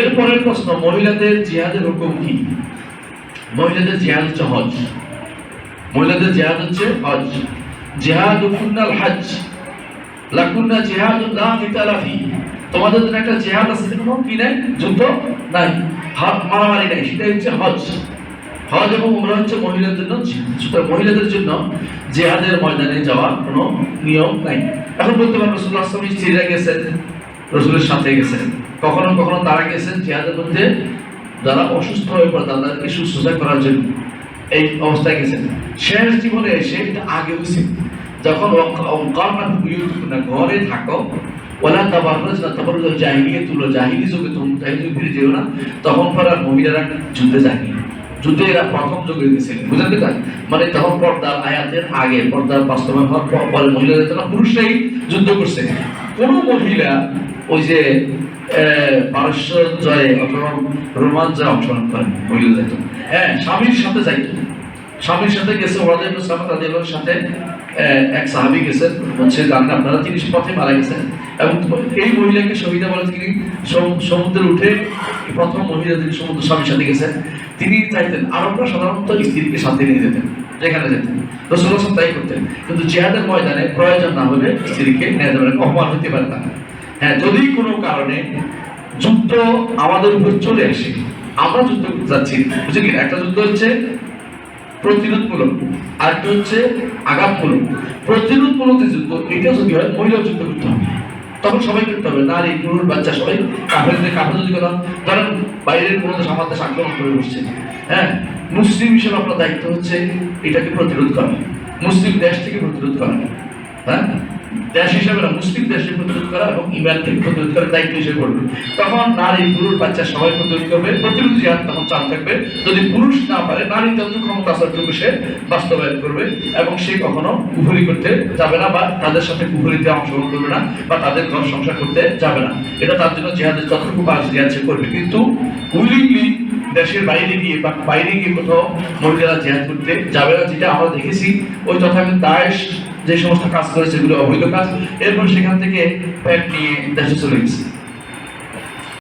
এরপরের প্রশ্ন, মহিলাদের জিহাদের হুকুম কি? মহিলাদের জিহাদ হচ্ছে হজ। মহিলাদের জিহাদ হচ্ছে হজ। জিহাদুকুন্নাল হজ লাকুন্না জিহাদুন লা কিতালা ফি। তোমাদের জন্য একটা জিহাদ আছে, কোনো কি নাই, যুদ্ধ নাই, হাত মারামারি নাই, সেটা হচ্ছে হজ। হজ এবং উমরা হচ্ছে মহিলাদের জন্য। সুতরাং মহিলাদের জন্য জিহাদের ময়দানে যাওয়ার কোনো নিয়ম নাই। এখন বলতে পারেন রাসূলুল্লাহ সাল্লাল্লাহু আলাইহি ওয়াসাল্লাম সিরিয়া গেছেন, রাসূলের সাথে গেছেন, কখনো কখনো তারা গেছেন জিহাদের মধ্যে যারা অসুস্থ হয়ে পড়ে তাদেরকে সুস্থতা করার জন্য, এই অবস্থায় গেছেন। শেষ জীবনে এসে এটা আগে হয়েছে, যখন ঘরে থাকো, ওলা তাবাররুজ না তাবাররুজ জাহিলিয়াতুল জাহিলি যুগে, তোমরা জাহিলি ফিরে যেও না, তখন পর আর মহিলারা যুদ্ধে যায়নি। যুদ্ধে এরা প্রথম যুগে গেছিলেন, বুঝলেন কি? মানে তখন পর্দার আয়াতের আগে, পর্দার বাস্তবায়ন হওয়ার পরে মহিলাদের জন্য পুরুষরাই যুদ্ধ করছে। কোন মহিলা ওই যে পারস্য জয়ে অথবা রোমান জয়ে অংশগ্রহণ করেন মহিলা যাইত, হ্যাঁ, স্বামীর সাথে যাইত। স্বামীর সাথে গেছে, ওরাদের সাথে এক সাহাবী গেছেন, হচ্ছে জানেন আপনারা, তিনি পথে মারা গেছেন। এবং এই মহিলাকে শহীদা বলে, তিনি সমুদ্রে উঠে প্রথম মহিলা, তিনি সমুদ্র স্বামীর সাথে গেছেন। তিনি চাইতেন, আরবরা সাধারণত স্ত্রীকে সাথে নিয়ে যেতেন যেখানে যেতেন, রাসূলুল্লাহ তাই করতেন। কিন্তু জিহাদের ময়দানে প্রয়োজন না হলে স্ত্রীকে নিয়ে যাবেন, অপমান হতে পারে না। হ্যাঁ, যদি কোনো কারণে যুদ্ধ আমাদের উপর চলে আসে, আমরা যুদ্ধ করতে যাচ্ছি, বুঝলি কি? একটা যুদ্ধ হচ্ছে প্রতিরোধমূলক, আর একটা হচ্ছে আঘাতমূলক। প্রতিরোধমূলক যে যুদ্ধ, এটা যদি হয় মহিলা যুদ্ধ করতে হবে, তখন সবাই করতে হবে, নারী পুরুষ বাচ্চা সবাই। কাফের যদি কথা ধরেন বাইরের কোনো দেশ আমাদের দেশ আক্রমণ করে বসছে, হ্যাঁ, মুসলিম হিসেবে আপনার দায়িত্ব হচ্ছে এটাকে প্রতিরোধ করা, মুসলিম দেশ থেকে প্রতিরোধ করা। হ্যাঁ, দেশ হিসাবে না, মুসলিম দেশে প্রতিরোধ করা এবং ইমান থেকে প্রতিরোধ করার দায়িত্ব হিসেবে পড়বে। তখন নারী পুরুষ বাচ্চা সবাই প্রতিরোধ করবে, প্রতিরোধ জিহাদ তখন চাপ থাকবে। যদি পুরুষ না পারে, নারী যত ক্ষমতা আছে ততটুকু সে বাস্তবায়ন করবে, এবং সে কখনো কুফরি করতে যাবে না, বা তাদের সাথে কুফরিতে অংশগ্রহণ করবে না, বা তাদের ঘর সংসার করতে যাবে না। এটা তার জন্য জিহাদের যতটুকু কাজ জিহাদ সে করবে। কিন্তু উইলিংলি দেশের বাইরে গিয়ে বা বাইরে গিয়ে কোথাও মহিলারা জিহাদ করতে যাবে না, যেটা আমরা দেখেছি ওই তথাকথিত দায়েশ যে সমস্ত কাজ করেছে, এগুলো অবৈধ কাজ। এরপর সেখান থেকে প্যান্ট নিয়ে দেশে চলে গেছে।